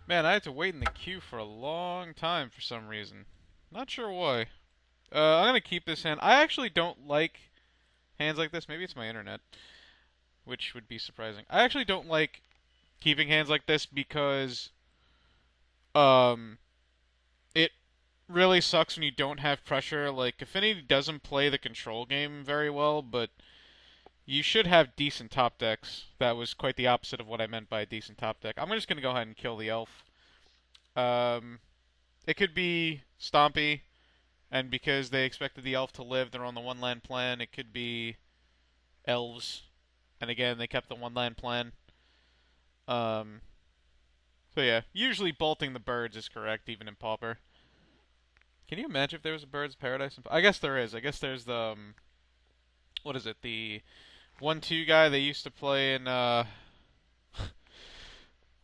Man, I had to wait in the queue for a long time for some reason. Not sure why. I'm gonna keep this hand. I actually don't like hands like this. Maybe it's my internet, which would be surprising. I actually don't like keeping hands like this because um it really sucks when you don't have pressure. Like Affinity doesn't play the control game very well, but you should have decent top decks. That was quite the opposite of what I meant by a decent top deck. I'm just gonna go ahead and kill the elf. Um, it could be Stompy, and because they expected the elf to live, they're on the one land plan. It could be elves, and again they kept the one land plan. Um, so yeah, usually bolting the birds is correct, even in Pauper. Can you imagine if there was a Bird's Paradise? I guess there is. I guess there's the what is it? The 1-2 guy they used to play in. I'm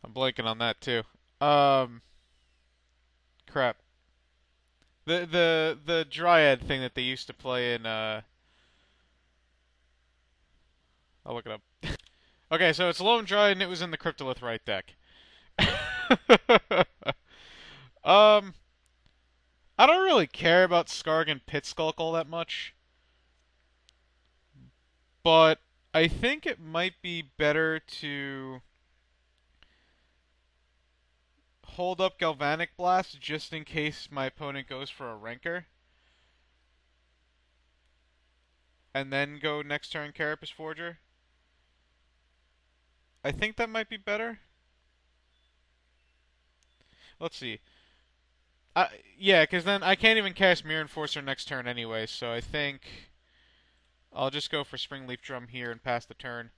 blanking on that too. Um, crap. The Dryad thing that they used to play in. I'll look it up. Okay, so it's Lone Dryad and it was in the Cryptolith right deck. um, I don't really care about Skarg and Pit Skulk all that much, but I think it might be better to hold up Galvanic Blast just in case my opponent goes for a Ranker, and then go next turn Carapace Forger. I think that might be better. Let's see. Yeah, because then I can't even cast Mirror Enforcer next turn anyway, so I think I'll just go for Springleaf Drum here and pass the turn.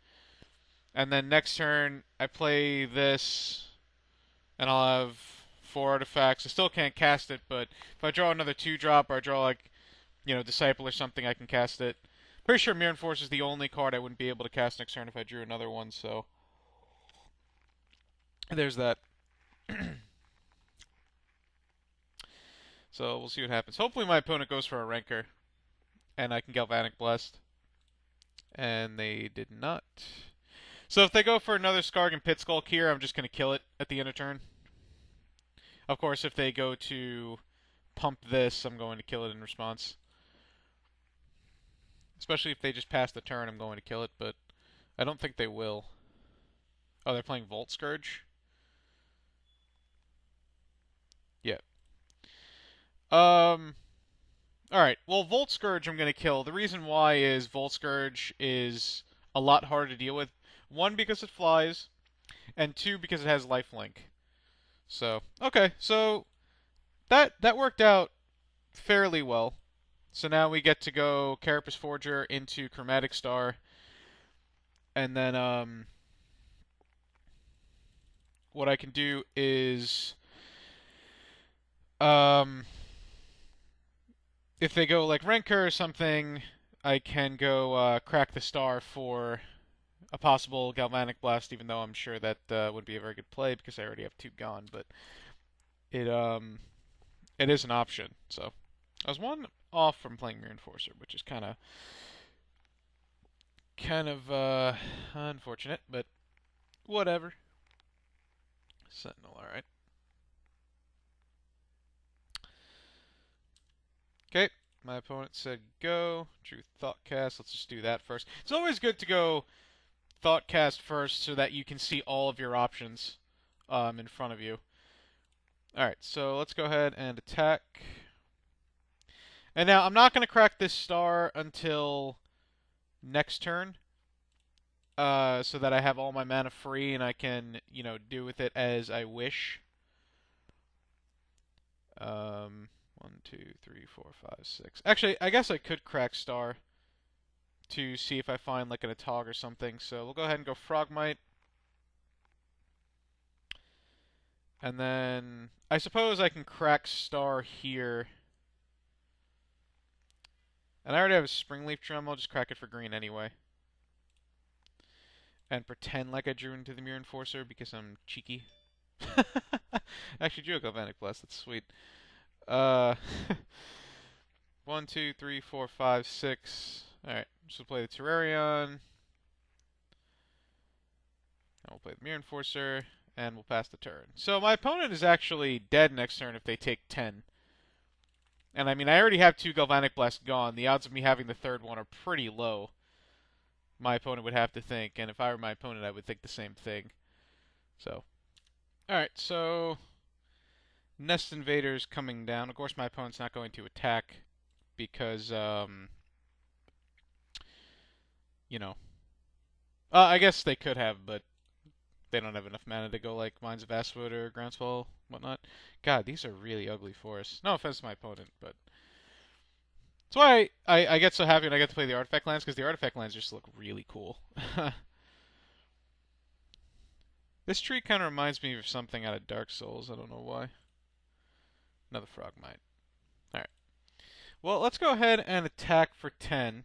And then next turn, I play this, and I'll have 4 artifacts. I still can't cast it, but if I draw another 2-drop or I draw, like, Disciple or something, I can cast it. Pretty sure Mirror Enforcer is the only card I wouldn't be able to cast next turn if I drew another one, so there's that. So we'll see what happens. Hopefully my opponent goes for a Ranker, and I can Galvanic Blast. And they did not. So if they go for another Skarg and Pit Skulk here, I'm just going to kill it at the end of turn. Of course, if they go to pump this, I'm going to kill it in response. Especially if they just pass the turn, I'm going to kill it, but I don't think they will. Oh, they're playing Volt Scourge? Yeah. Um, alright. Well, Volt Scourge I'm going to kill. The reason why is Volt Scourge is a lot harder to deal with. One, because it flies, and two, because it has lifelink. So, okay. So, that worked out fairly well. So now we get to go Carapace Forger into Chromatic Star, and then what I can do is um, if they go like Renker or something, I can go Crack the Star for a possible Galvanic Blast, even though I'm sure that would be a very good play because I already have 2 gone, but it it is an option. So I was 1 off from playing Mirror Enforcer, which is kind of unfortunate, but whatever. Sentinel, alright. Okay, my opponent said go. Drew Thoughtcast. Let's just do that first. It's always good to go Thoughtcast first so that you can see all of your options in front of you. Alright, so let's go ahead and attack. And now, I'm not going to crack this star until next turn. So that I have all my mana free and I can, do with it as I wish. 1, 2, 3, 4, 5, 6. Actually, I guess I could crack star to see if I find like an Atog or something. So we'll go ahead and go Frogmite. And then I suppose I can crack star here. And I already have a Springleaf Drum. I'll just crack it for green anyway. And pretend like I drew into the Mirror Enforcer because I'm cheeky. Actually drew a Galvanic Blast. That's sweet. Uh, 1, 2, 3, 4, 5, 6. Alright, so we'll play the Terrarion. And we'll play the Mirror Enforcer. and we'll pass the turn. So my opponent is actually dead next turn if they take 10. And I mean, I already have 2 Galvanic Blasts gone. The odds of me having the third one are pretty low. My opponent would have to think, and if I were my opponent, I would think the same thing. So, alright, so Nest Invaders coming down. Of course, my opponent's not going to attack because, you know, I guess they could have, but they don't have enough mana to go like Mines of Asphodel or Groundswell, whatnot. God, these are really ugly for us. No offense to my opponent, but that's why I get so happy when I get to play the artifact lands, because the artifact lands just look really cool. This tree kind of reminds me of something out of Dark Souls. I don't know why. Another Frogmite. Alright. Well, let's go ahead and attack for 10.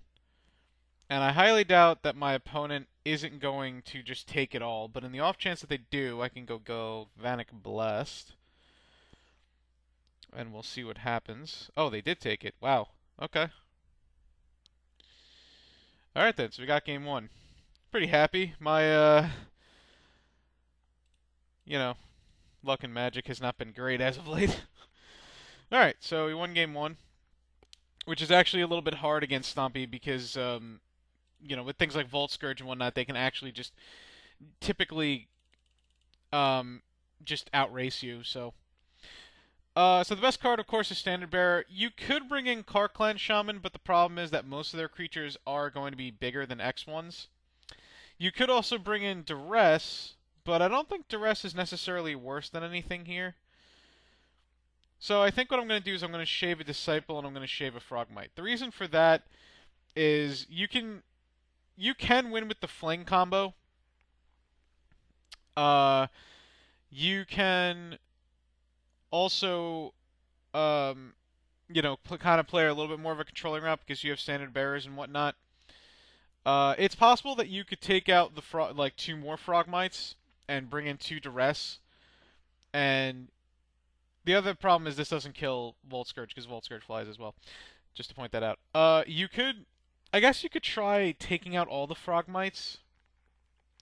And I highly doubt that my opponent isn't going to just take it all. But in the off chance that they do, I can go Vanek Blessed. And we'll see what happens. Oh, they did take it. Wow. Okay. Alright then, so we got game 1. Pretty happy. My, you know, luck and magic has not been great as of late. Alright, so we won game 1. Which is actually a little bit hard against Stompy because, you know, with things like Volt Scourge and whatnot, they can actually just typically just outrace you, so. So the best card, of course, is Standard Bearer. You could bring in Karklan Shaman, but the problem is that most of their creatures are going to be bigger than X ones. You could also bring in Duress, but I don't think Duress is necessarily worse than anything here. So I think what I'm going to do is I'm going to shave a Disciple and I'm going to shave a Frogmite. The reason for that is you can win with the Fling combo. You can also, you know, kind of play a little bit more of a controlling route because you have Standard Bearers and whatnot. It's possible that you could take out the like 2 more Frogmites and bring in 2 Duress. And the other problem is this doesn't kill Volt Scourge because Volt Scourge flies as well. Just to point that out. I guess you could try taking out all the Frogmites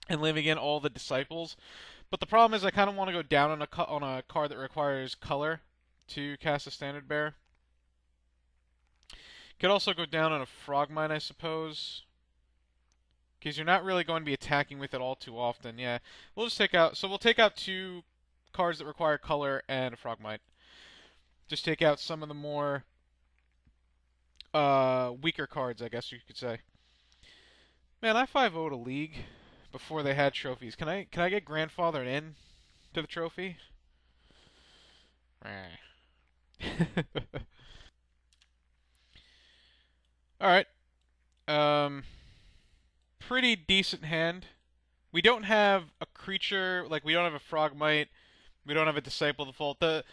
and leaving in all the Disciples. But the problem is I kind of want to go down on a card that requires color to cast a Standard Bearer. Could also go down on a Frogmite, I suppose. Because you're not really going to be attacking with it all too often. Yeah, we'll just take out... So we'll take out 2 cards that require color and a Frogmite. Just take out some of the more weaker cards, I guess you could say. Man, I 5-0'd a league before they had trophies. Can I get grandfathered in to the trophy? Alright. Pretty decent hand. We don't have a creature, like we don't have a Frogmite. We don't have a Disciple of the Vault. The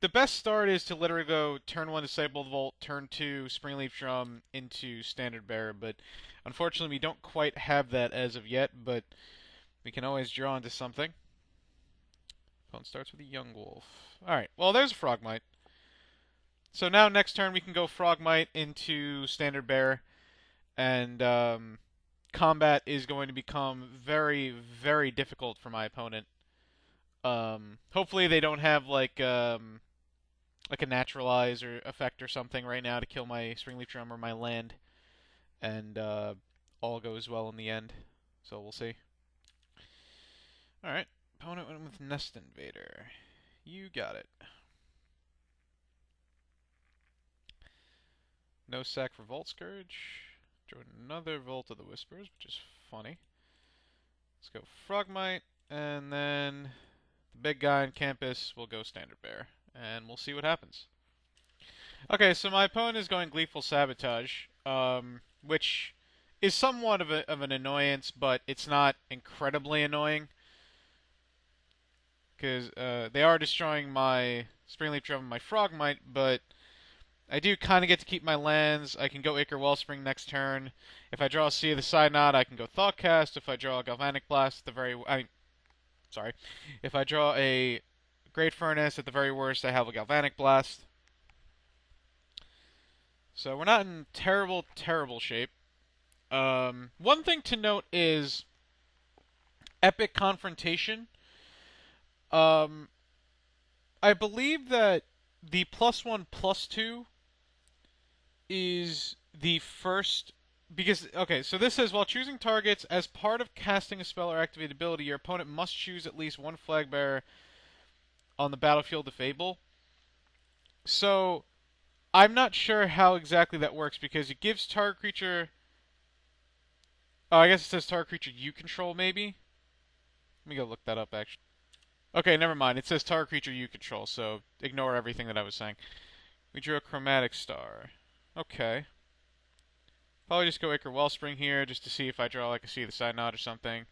best start is to literally go turn 1 Disciple of the Vault, turn 2 Springleaf Drum into Standard Bearer, but unfortunately we don't quite have that as of yet, but we can always draw into something. Opponent starts with a Young Wolf. Alright, well there's a Frogmite. So now next turn we can go Frogmite into Standard Bearer, and combat is going to become very, very difficult for my opponent. Hopefully they don't have like a naturalize or effect or something right now to kill my Springleaf Drum or my land, and all goes well in the end. So we'll see. Alright, opponent went with Nest Invader. You got it. No sack for Volt Scourge. Draw another Volt of the Whispers, which is funny. Let's go Frogmite, and then the big guy on campus will go Standard Bearer, and we'll see what happens. Okay, so my opponent is going Gleeful Sabotage, which is somewhat of an annoyance, but it's not incredibly annoying. Because they are destroying my Springleaf Drum and my Frogmite, but I do kind of get to keep my lands. I can go Ichor Wellspring next turn. If I draw a Sea of the Synod, I can go Thoughtcast. If I draw a Galvanic Blast, if I draw a Great Furnace, at the very worst, I have a Galvanic Blast. So we're not in terrible, terrible shape. One thing to note is Epic Confrontation. Um, I believe that the +1/+2 is the first because okay, so this says while choosing targets as part of casting a spell or activated ability, your opponent must choose at least one flag bearer on the battlefield to Fable. So I'm not sure how exactly that works because it gives target creature. Oh, I guess it says target creature you control maybe. Let me go look that up actually. Okay, never mind. It says target creature you control, so ignore everything that I was saying. We drew a chromatic star. Okay. Probably just go Ichor Wellspring here just to see if I draw like a Sea of the Side Knot or something.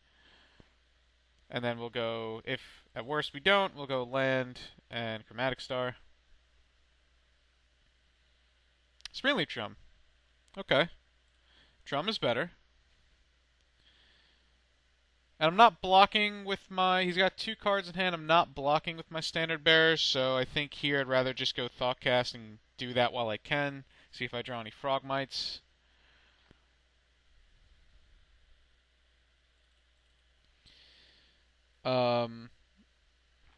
And then we'll go, if at worst we don't, we'll go land and Chromatic Star. Springleaf Drum. Okay. Drum is better. And I'm not blocking with my... He's got 2 cards in hand. I'm not blocking with my Standard Bearers, so I think here I'd rather just go Thoughtcast and do that while I can. See if I draw any Frogmites. Um,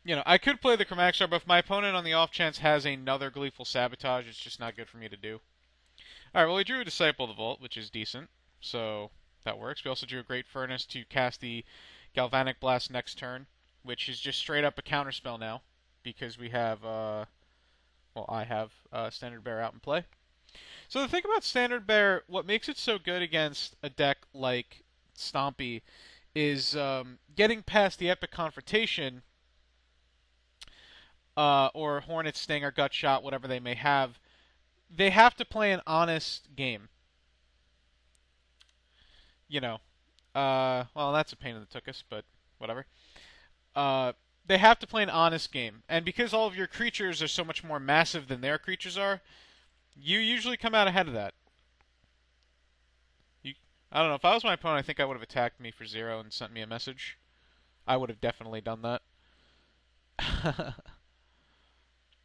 I could play the Chromatic Star, but if my opponent on the off chance has another Gleeful Sabotage, it's just not good for me to do. Alright, well, we drew a Disciple of the Vault, which is decent, so that works. We also drew a Great Furnace to cast the Galvanic Blast next turn, which is just straight up a counterspell now, because we have, well, I have Standard Bearer out in play. So the thing about Standard Bearer, what makes it so good against a deck like Stompy is getting past the Epic Confrontation, or Hornet Sting or Gut Shot, whatever they may have. They have to play an honest game. You know, well, that's a pain in the tuchus, but whatever. Uh, they have to play an honest game, and because all of your creatures are so much more massive than their creatures are, you usually come out ahead of that. You, I don't know. If I was my opponent, I think I would have attacked me for 0 and sent me a message. I would have definitely done that.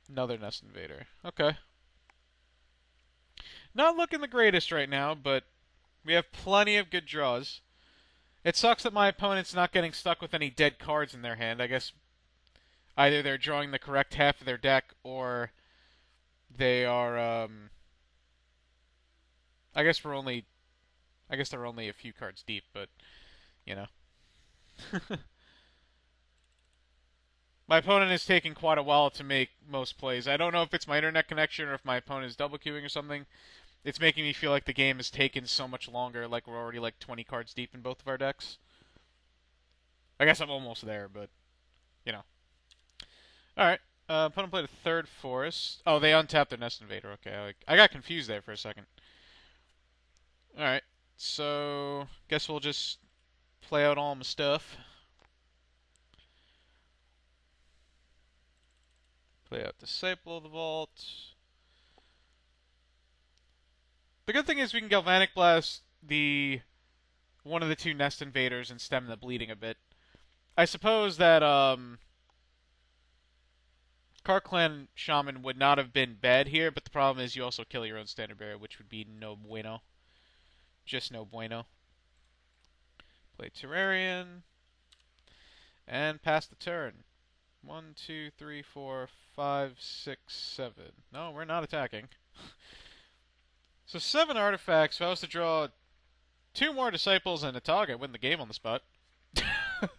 Another Nest Invader. Okay. Not looking the greatest right now, but we have plenty of good draws. It sucks that my opponent's not getting stuck with any dead cards in their hand. I guess either they're drawing the correct half of their deck or they are I guess they're only a few cards deep, but you know. My opponent is taking quite a while to make most plays. I don't know if it's my internet connection or if my opponent is double queuing or something. It's making me feel like the game has taken so much longer, like we're already like 20 cards deep in both of our decks. I guess I'm almost there, but you know. Alright. Opponent played a third forest. Oh, they untapped their Nest Invader. Okay, I got confused there for a second. Alright. So, guess we'll just play out all my stuff. Play out Disciple of the Vault. The good thing is we can Galvanic Blast the one of the 2 Nest Invaders and stem the bleeding a bit. I suppose that Karklan Shaman would not have been bad here, but the problem is you also kill your own Standard Bearer, which would be no bueno. Just no bueno. Play Terrarian. And pass the turn. 1, 2, 3, 4, 5, 6, 7. No, we're not attacking. So 7 artifacts. If I was to draw 2 more Disciples and a target, win the game on the spot.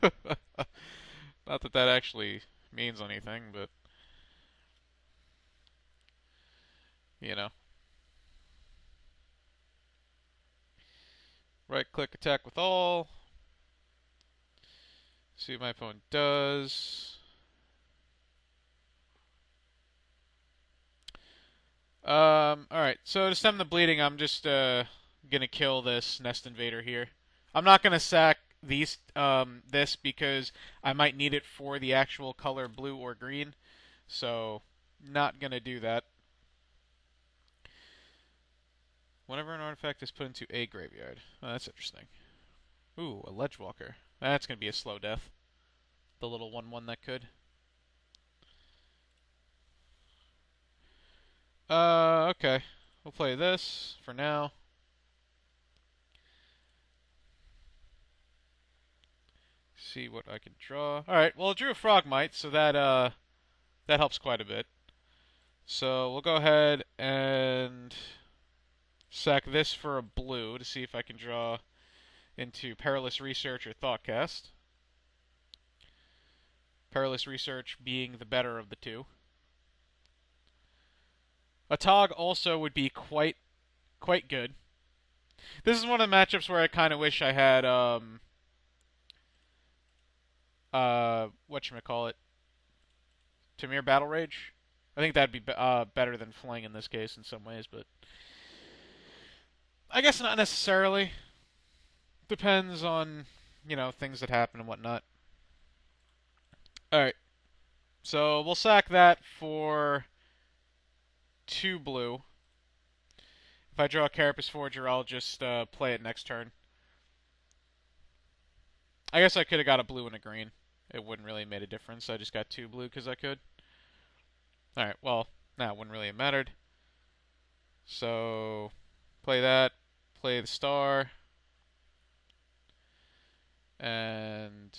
Not that that actually means anything, but you know. Right click, attack with all. See what my opponent does. Alright, so to stem the bleeding, I'm just gonna kill this Nest Invader here. I'm not gonna sack this because I might need it for the actual color blue or green. So, not gonna do that. Whenever an artifact is put into a graveyard. Oh, that's interesting. Ooh, a Ledgewalker. That's gonna be a slow death. The little 1/1 that could. Okay. We'll play this for now. see what I can draw. Alright, well, I drew a Frogmite, so that helps quite a bit. So we'll go ahead and sack this for a blue to see if I can draw into Perilous Research or Thoughtcast. Perilous Research being the better of the two. A Tog also would be quite good. This is one of the matchups where I kind of wish I had whatchamacallit, Tamir Battle Rage. I think that'd be better than Fling in this case in some ways, but I guess not necessarily. Depends on, things that happen and whatnot. Alright, so we'll sack that for 2 blue. If I draw a Carapace Forger, I'll just play it next turn. I guess I could have got a blue and a green. It wouldn't really have made a difference. I just got 2 blue because I could. Alright, well, nah, it wouldn't really have mattered. So, play that. Play the star. And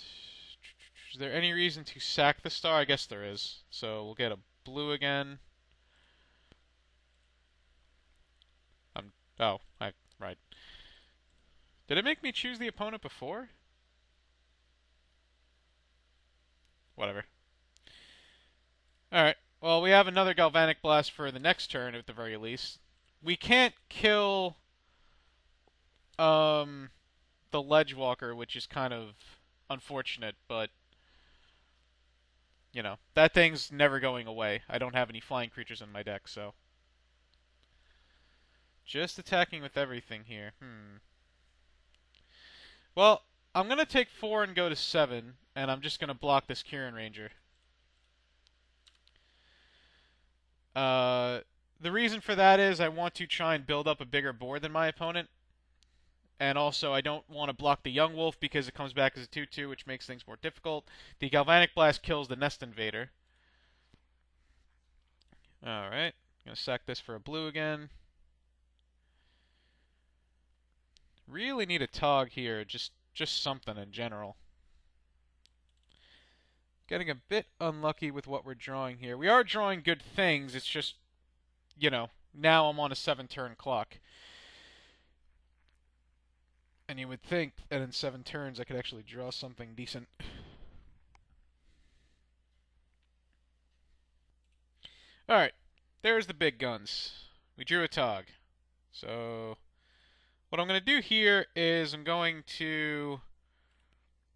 is there any reason to sack the star? I guess there is. So we'll get a blue again. Right. Did it make me choose the opponent before? Whatever. Alright. Well, we have another Galvanic Blast for the next turn at the very least. We can't kill the Ledgewalker, which is kind of unfortunate, but that thing's never going away. I don't have any flying creatures in my deck, so just attacking with everything here. Well, I'm going to take 4 and go to 7, and I'm just going to block this Kieran Ranger. The reason for that is I want to try and build up a bigger board than my opponent. And also, I don't want to block the Young Wolf because it comes back as a 2-2, which makes things more difficult. The Galvanic Blast kills the Nest Invader. Alright, I'm going to sack this for a blue again. Really need a Tog here, just something in general. Getting a bit unlucky with what we're drawing here. We are drawing good things, it's just, now I'm on a 7-turn clock. And you would think that in 7 turns I could actually draw something decent. Alright, there's the big guns. We drew a Tog. So, what I'm going to do here is I'm going to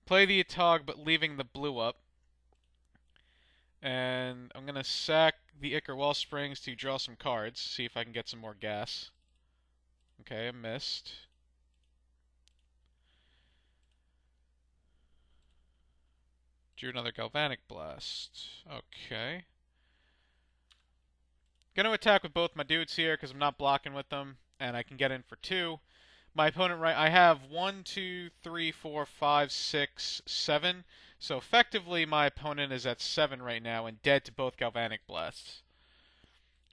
play the Atog but leaving the blue up. And I'm going to sack the Ichor Wellsprings to draw some cards, see if I can get some more gas. Okay, I missed. Drew another Galvanic Blast. Okay. Gonna attack with both my dudes here because I'm not blocking with them, and I can get in for 2. My opponent, right, I have 1, 2, 3, 4, 5, 6, 7. So effectively, my opponent is at 7 right now and dead to both Galvanic Blasts.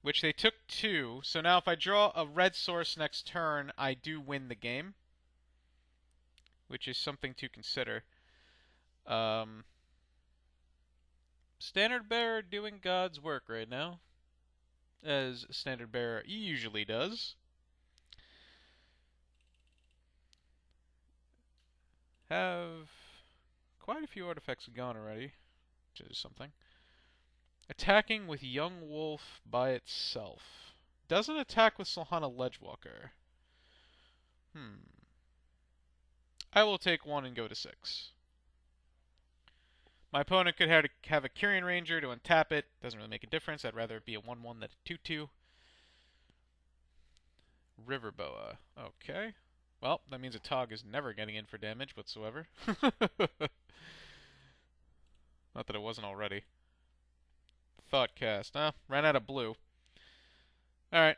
Which they took 2. So now if I draw a red source next turn, I do win the game. Which is something to consider. Standard Bearer doing God's work right now. As Standard Bearer usually does. Have quite a few artifacts gone already, which is something. Attacking with Young Wolf by itself. Doesn't attack with Solhana Ledgewalker. I will take 1 and go to 6. My opponent could have a Kyrian Ranger to untap it. Doesn't really make a difference. I'd rather it be a 1-1 than a 2-2. River Boa. Okay. Well, that means a Tog is never getting in for damage whatsoever. Not that it wasn't already. Thoughtcast. Ran out of blue. Alright.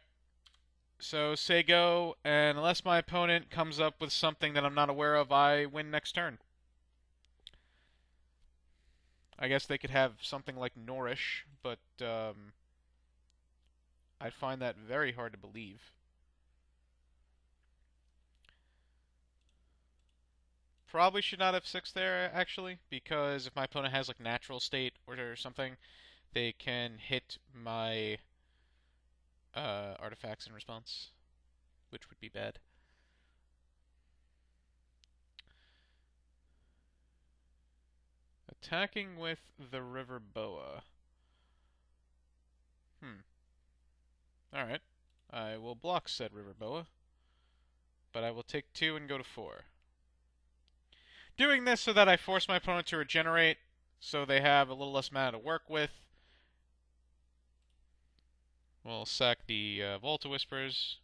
So, say go, and unless my opponent comes up with something that I'm not aware of, I win next turn. I guess they could have something like Nourish, but I find that very hard to believe. probably should not have 6 there, actually, because if my opponent has, like, natural state or something, they can hit my artifacts in response, which would be bad. Attacking with the River Boa. Alright. I will block said River Boa, but I will take 2 and go to 4. Doing this so that I force my opponent to regenerate, so they have a little less mana to work with. We'll sack the Volta Whispers.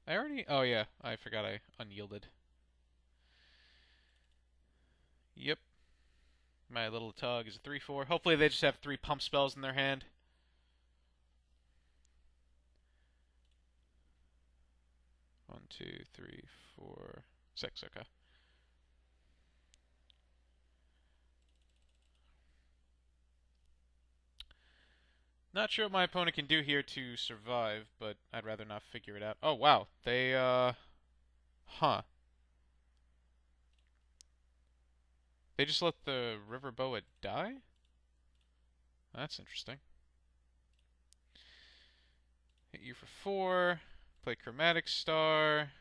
Oh yeah, I forgot I unyielded. Yep. My little Tug is a 3/4. Hopefully they just have 3 pump spells in their hand. One, two, three, 4, 6, okay. Not sure what my opponent can do here to survive, but I'd rather not figure it out. Oh, wow. They, huh. They just let the River Boa die? That's interesting. Hit you for 4. Play Chromatic Star.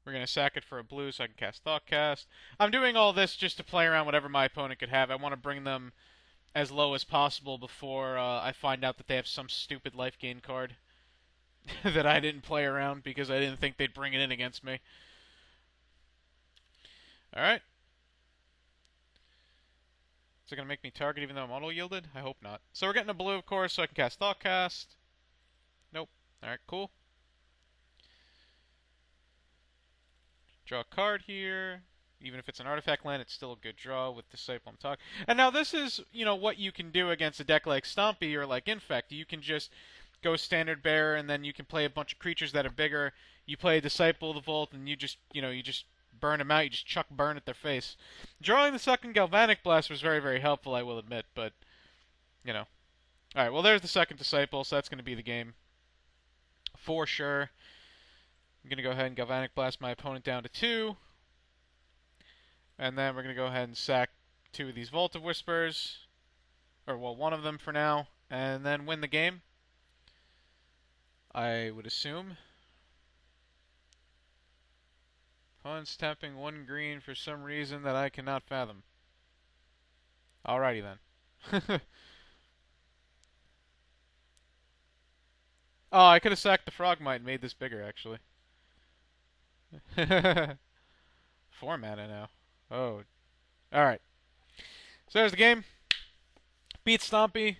We're going to sack it for a blue so I can cast Thoughtcast. I'm doing all this just to play around whatever my opponent could have. I want to bring them as low as possible before I find out that they have some stupid life gain card that I didn't play around because I didn't think they'd bring it in against me. Alright. Is it going to make me target even though I'm auto-yielded? I hope not. So we're getting a blue, of course, so I can cast Thoughtcast. Nope. Alright, cool. Draw a card here. Even if it's an artifact land, it's still a good draw with Disciple and Talk. And now this is, what you can do against a deck like Stompy or like Infect. You can just go Standard Bearer, and then you can play a bunch of creatures that are bigger. You play Disciple of the Vault, and you just burn them out. You just chuck burn at their face. Drawing the second Galvanic Blast was very, very helpful, I will admit, but, Alright, well, there's the second Disciple, so that's going to be the game. For sure. I'm going to go ahead and Galvanic Blast my opponent down to 2. And then we're going to go ahead and sack 2 of these Volta Whispers. Or, well, 1 of them for now. And then win the game. I would assume. Opponent's tapping 1 green for some reason that I cannot fathom. Alrighty then. Oh, I could have sacked the Frogmite and made this bigger, actually. 4 mana now. Oh. Alright. So there's the game. Beat Stompy.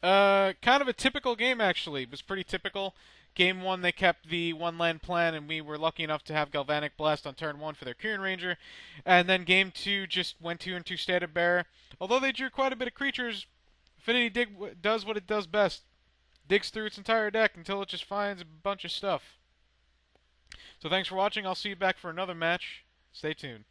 Kind of a typical game, actually. It was pretty typical. Game 1, they kept the 1-land plan, and we were lucky enough to have Galvanic Blast on turn 1 for their Kieran Ranger. And then Game 2 just went 2 and 2 Standard Bearer. Although they drew quite a bit of creatures, Affinity does what it does best. Digs through its entire deck until it just finds a bunch of stuff. So thanks for watching. I'll see you back for another match. Stay tuned.